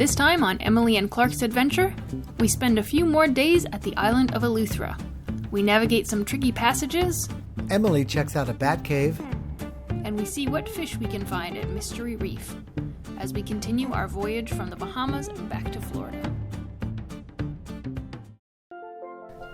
This time on Emily and Clark's adventure, we spend a few more days at the island of Eleuthera. We navigate some tricky passages. Emily checks out a bat cave. And we see what fish we can find at Mystery Reef as we continue our voyage from the Bahamas back to Florida.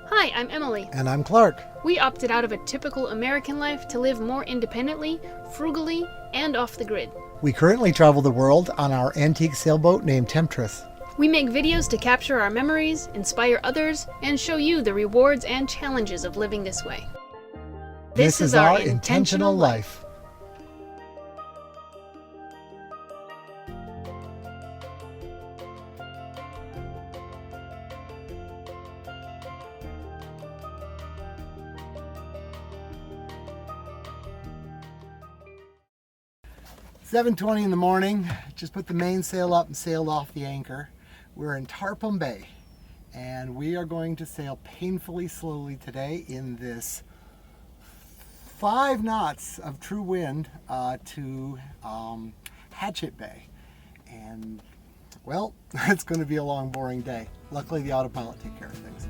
Hi, I'm Emily. And I'm Clark. We opted out of a typical American life to live more independently, frugally, and off the grid. We currently travel the world on our antique sailboat named Temptress. We make videos to capture our memories, inspire others, and show you the rewards and challenges of living this way. This is our intentional life. It's 7:20 in the morning. Just put the mainsail up and sailed off the anchor. We're in Hatchet Bay, and we are going to sail painfully slowly today in this 5 knots of true wind to Hatchet Bay. And, well, it's going to be a long, boring day. Luckily, the autopilot takes care of things.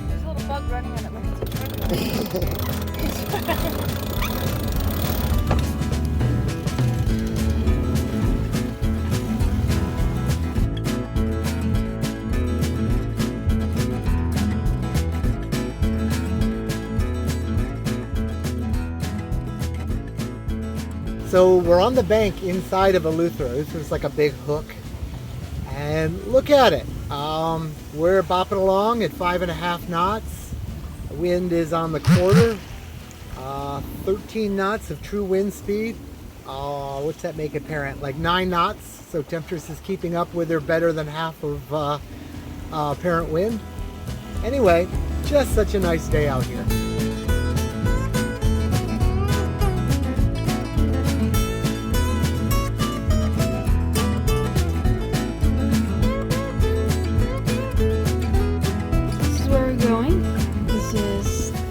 There's a little bug running on it like it's a So we're on the bank inside of Eleuthera. This is like a big hook. And look at it. We're bopping along at 5.5 knots. The wind is on the quarter. 13 knots of true wind speed. What's that make it, parent? Like 9 knots. So Temptress is keeping up with her better than half of parent wind. Anyway, just such a nice day out here.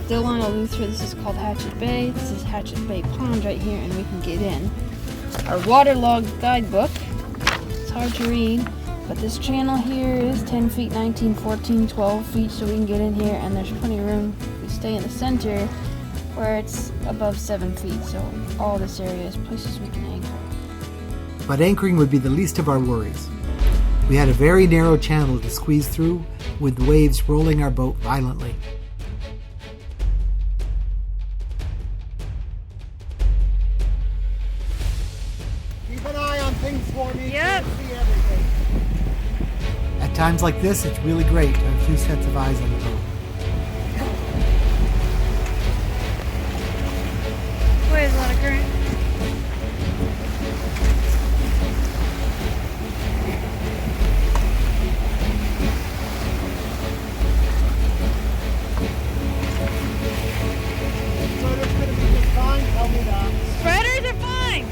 Still on Eleuthera. This is called Hatchet Bay. This is Hatchet Bay Pond right here, and we can get in. Our waterlogged guidebook. It's hard to read, but this channel here is 10 feet, 19, 14, 12 feet, so we can get in here, and there's plenty of room. We stay in the center where it's above 7 feet, so all this area is places we can anchor. But anchoring would be the least of our worries. We had a very narrow channel to squeeze through, with the waves rolling our boat violently. Keep an eye on things for me. Yep. Can't see everything. At times like this, it's really great to have a few sets of eyes on the boat. Boy, there's a lot of current. Spreaders gonna be just fine. Tell me that. Spreaders are fine.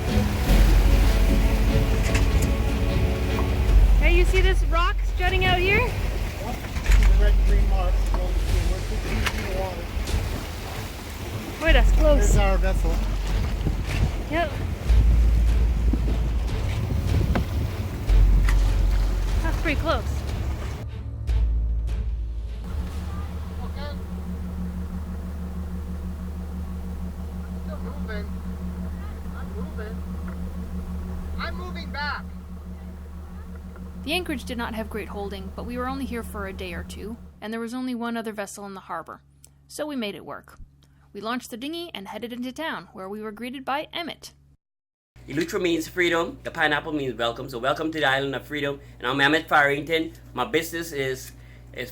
Hey, you see this rock jutting out here? Yep. The red and green marks. We're 15 feet of water. Boy, that's close. There's our vessel. Yep. That's pretty close. Okay. Still moving. I'm moving back. The anchorage did not have great holding, but we were only here for a day or two, and there was only one other vessel in the harbor, so we made it work. We launched the dinghy and headed into town, where we were greeted by Emmette. Eleuthera means freedom. The pineapple means welcome. So welcome to the island of freedom. And I'm Emmette Farrington. My business is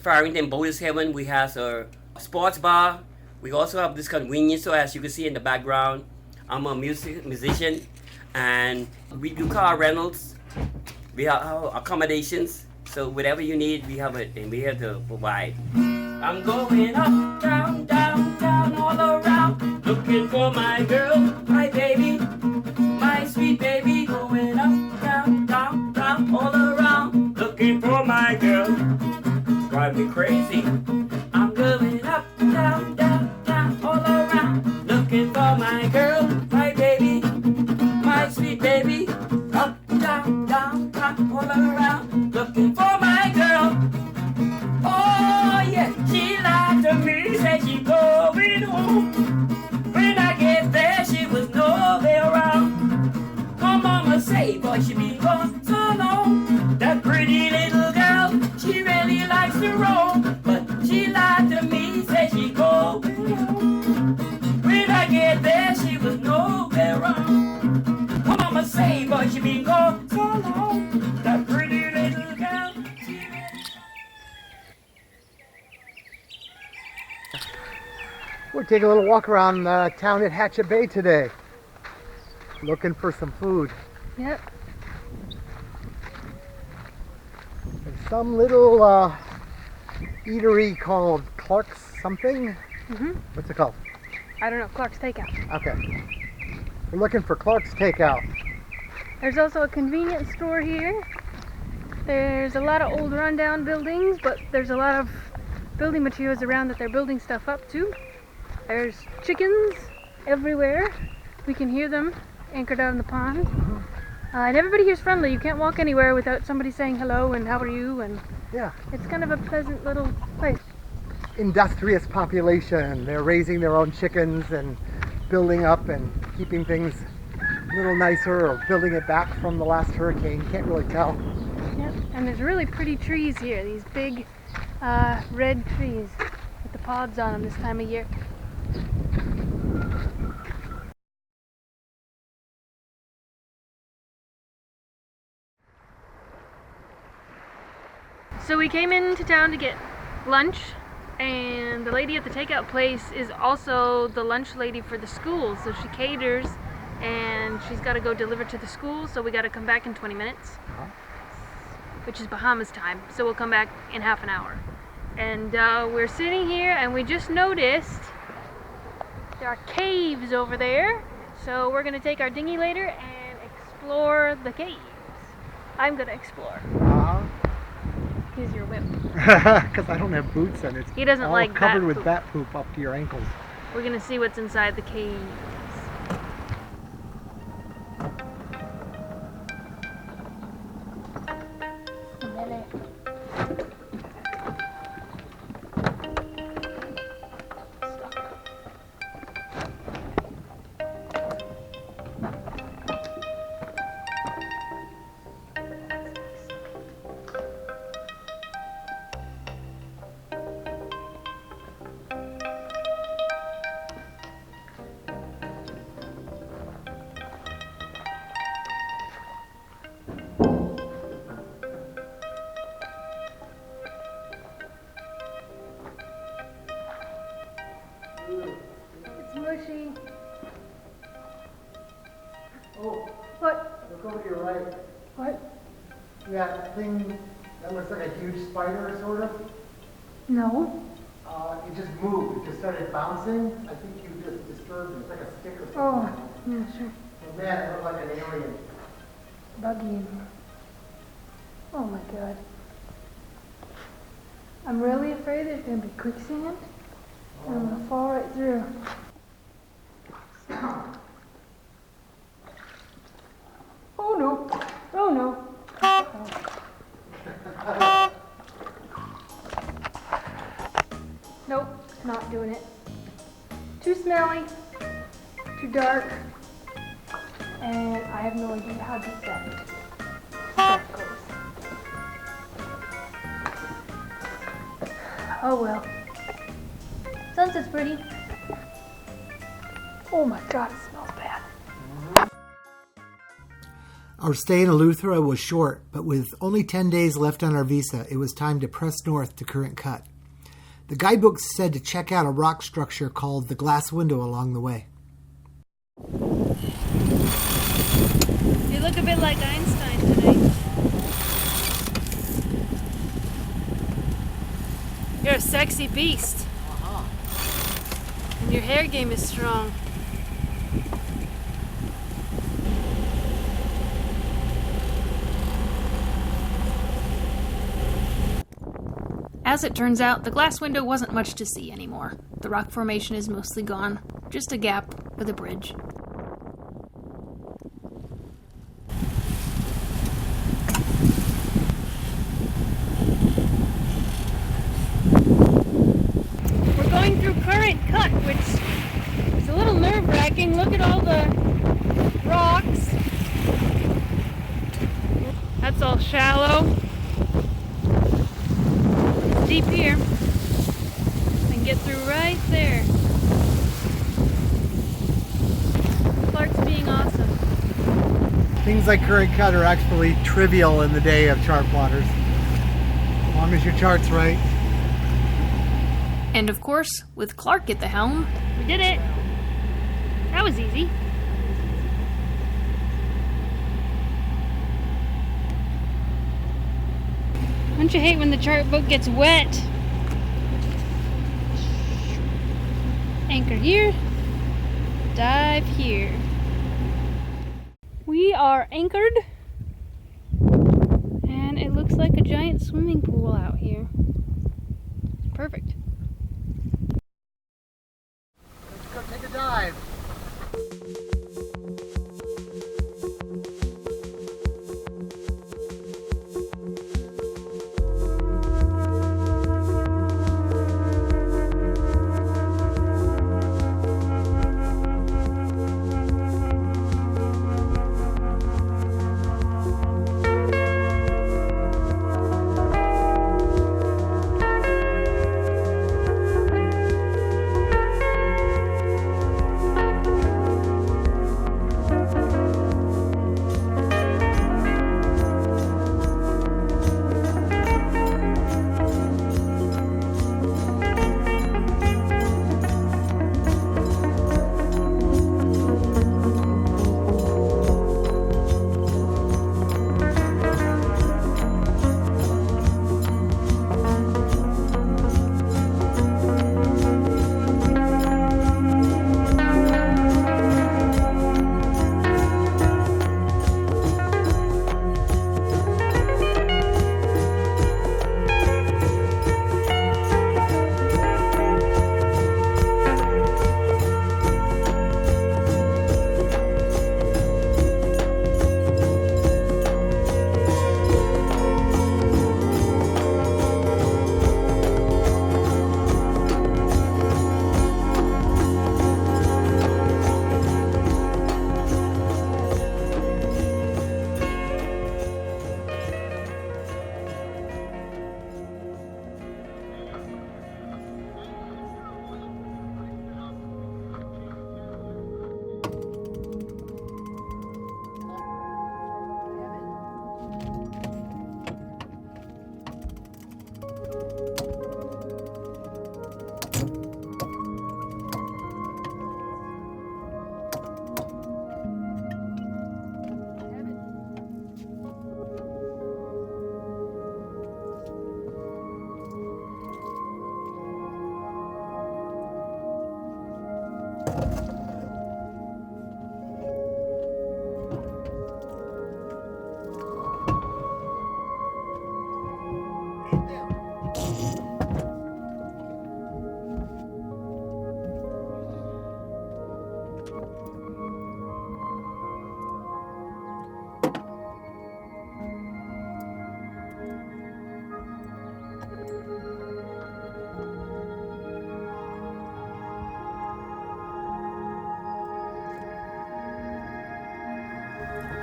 Farrington Boat is Heaven. We have a sports bar. We also have this convenience store, as you can see in the background. I'm a musician, and we do car rentals. We have accommodations. So whatever you need, we have it, and we have to provide. I'm going up, down, down, down, all around, looking for my girl, my baby, my sweet baby. Going up, down, down, down, all around, looking for my girl. Drive me crazy. I'm going up, down, down, down, We're taking a little walk around town at Hatchet Bay today. Looking for some food. Yep. There's some little eatery called Clark's something. What's it called? I don't know. Clark's Takeout. Okay. We're looking for Clark's Takeout. There's also a convenience store here. There's a lot of old rundown buildings, but there's a lot of building materials around that they're building stuff up to. There's chickens everywhere. We can hear them anchored out in the pond. And everybody here's friendly. You can't walk anywhere without somebody saying hello and how are you, and Yeah. it's kind of a pleasant little place. Industrious population. They're raising their own chickens and building up and keeping things a little nicer, or building it back from the last hurricane. Can't really tell. Yep. And there's really pretty trees here. These big red trees with the pods on them this time of year. So we came into town to get lunch, and the lady at the takeout place is also the lunch lady for the school, so she caters and she's got to go deliver to the school, so we got to come back in 20 minutes, which is Bahamas time, so we'll come back in half an hour. And we're sitting here and we just noticed there are caves over there, so we're going to take our dinghy later and explore the caves. I'm going to explore. Here's your whip. Because I don't have boots and it's He doesn't all like covered bat with poop. bat poop up to your ankles. We're gonna see what's inside the caves. It's mushy. Oh, What? look over to your right. What? Yeah, that thing that looks like a huge spider, sort of. No. It just moved. It just started bouncing. I think you just disturbed it. It's like a stick or something. Oh, yeah, sure. Oh, man, it looked like an alien. Buggy in here. Oh my god. I'm really afraid there's gonna be quicksand. And I'm gonna fall right through. Oh no. Oh no. Nope, not doing it. Too smelly, too dark, and I have no idea how deep that stuff goes. Oh well. Sunset's pretty. Oh my god, it smells bad. Our stay in Eleuthera was short, but with only 10 days left on our visa, it was time to press north to Current Cut. The guidebook said to check out a rock structure called the Glass Window along the way. You look a bit like Einstein today. You're a sexy beast. And your hair game is strong. As it turns out, the glass window wasn't much to see anymore. The rock formation is mostly gone, just a gap with a bridge. We're going through Current Cut, which is a little nerve-wracking. Look at all the rocks. That's all shallow. Deep here, and get through right there. Clark's being awesome. Things like Current Cut are actually trivial in the day of chart plotters, as long as your chart's right. And of course, with Clark at the helm, did it! That was easy. Don't you hate when the chart boat gets wet? Anchor here. Dive here. We are anchored. And it looks like a giant swimming pool out here. Perfect. Let's go take a dive.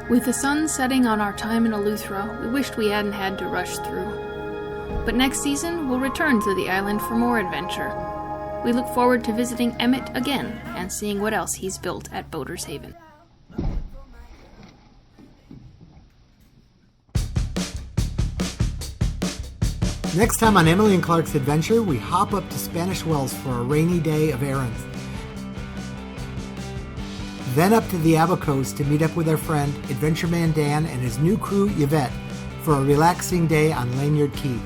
With the sun setting on our time in Eleuthera, we wished we hadn't had to rush through. But next season, we'll return to the island for more adventure. We look forward to visiting Emmette again and seeing what else he's built at Boater's Haven. Next time on Emily and Clark's Adventure, we hop up to Spanish Wells for a rainy day of errands. Then up to the Abo Coast to meet up with our friend, Adventure Man Dan, and his new crew, Yvette, for a relaxing day on Lanyard Key.